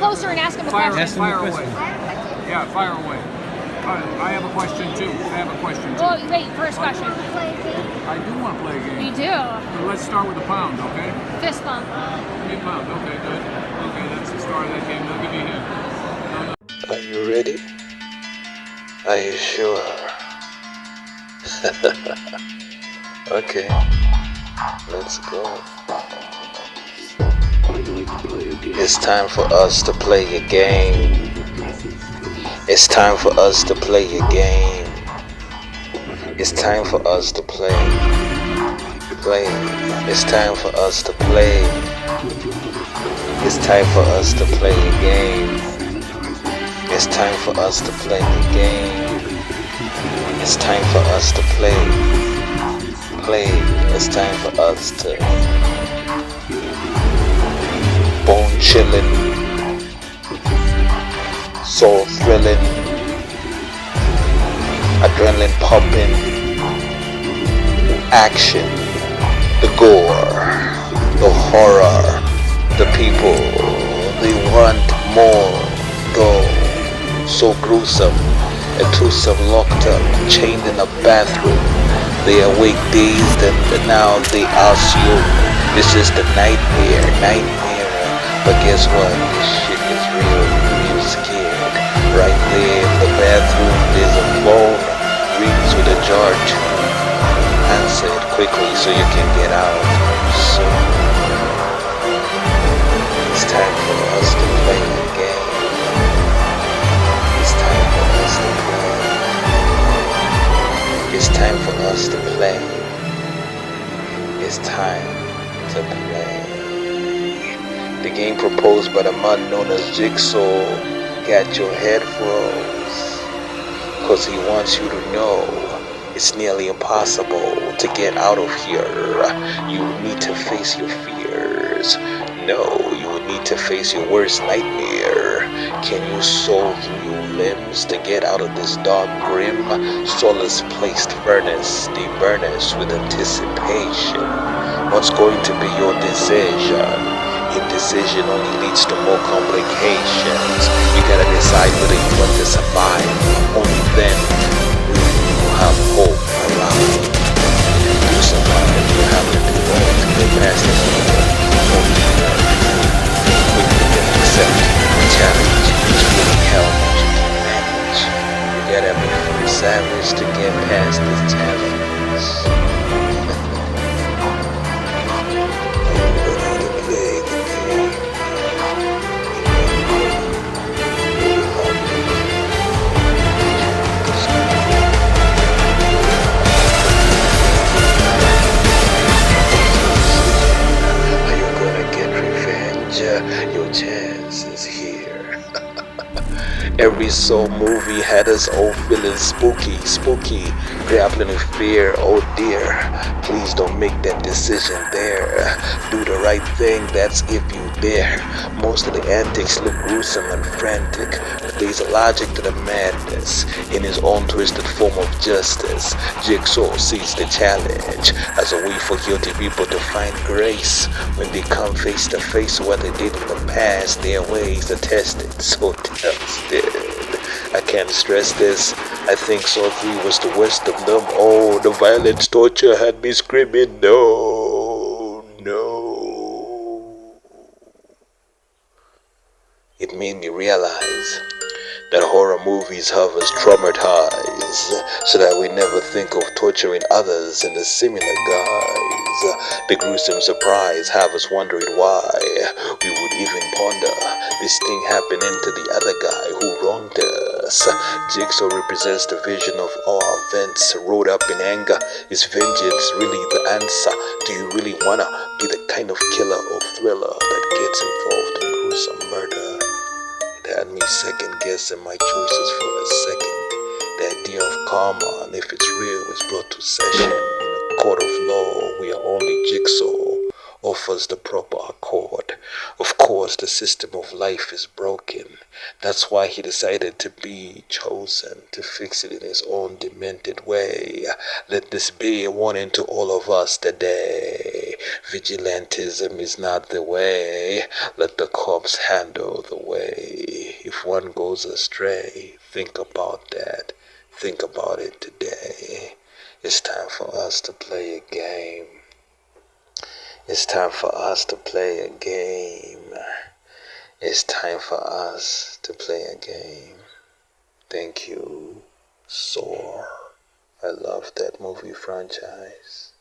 closer and ask him a question. Fire away. Yeah, fire away. I have a question too. Well, wait, first question. I do want to play a game. You do? But let's start with a pound, okay? Fist bump. Give me a pound. Okay, good. Okay, that's the start of that game. Now give me a hint. Are you ready? Are you sure? Okay, let's go. It's time for us to play a game. It's time for us to play a game. It's time for us to play. It's time for us to play. It's time for us to play a game. It's time for us to play a game. It's time for us to play. It's time for us to bone chillin', soul thrilling, adrenaline pumping, action, the gore, the horror, the people, they want more, though so gruesome, a twosome locked up, chained in a bathroom. They awake dazed and now they ask you, this is the nightmare. But guess what? This shit is real. You're scared. Right there in the bathroom, there's a phone. Rings with a charge. Answer it quickly so you can get out. So it's time for us to play the game. It's time for us to play. It's time for us to play. It's time to play. The game proposed by the man known as Jigsaw got your head froze. Cause he wants you to know it's nearly impossible to get out of here. You need to face your fears. No, you would need to face your worst nightmare. Can you soul through your limbs to get out of this dark, grim, solace-placed furnace? They burn us with anticipation. What's going to be your decision? Indecision only leads to more complications. You gotta decide whether you want to survive. Only then will you have hope alive. To survive, you have to do all to get past this moment. Quickly accept the challenge. It's really hell that you can manage. You gotta be fully savage to get past this challenge. Your chance is here. Every soul movie had us all feeling spooky, grappling with fear. Oh dear, please don't make that decision there. Do the right thing, that's if you dare. Most of the antics look gruesome and frantic, but there's a logic to the madness. In his own twisted form of justice, Jigsaw sees the challenge as a way for guilty people to find grace when they come face to face with what they did in the past. Their ways are tested, so tested. I can't stress this. I think Saw 3 was the worst of them all. The violence, torture had me screaming, no. It made me realize that horror movies have us traumatized so that we never think of torturing others in a similar guise. The gruesome surprise have us wondering why we would even ponder this thing happening to the other guy who wronged us. Jigsaw represents the vision of all our events rolled up in anger. Is vengeance really the answer? Do you really wanna be the kind of killer or thriller that gets involved in gruesome murder? It had me second guessing my choices for a second. The idea of karma, and if it's real, is brought to session. In a court of law where only Jigsaw offers the proper accord. Of course, the system of life is broken. That's why he decided to be chosen to fix it in his own demented way. Let this be a warning to all of us today. Vigilantism is not the way. Let the cops handle the way. If one goes astray, think about that. Think about it today. It's time for us to play a game. It's time for us to play a game. It's time for us to play a game. Thank you, Soar. I love that movie franchise.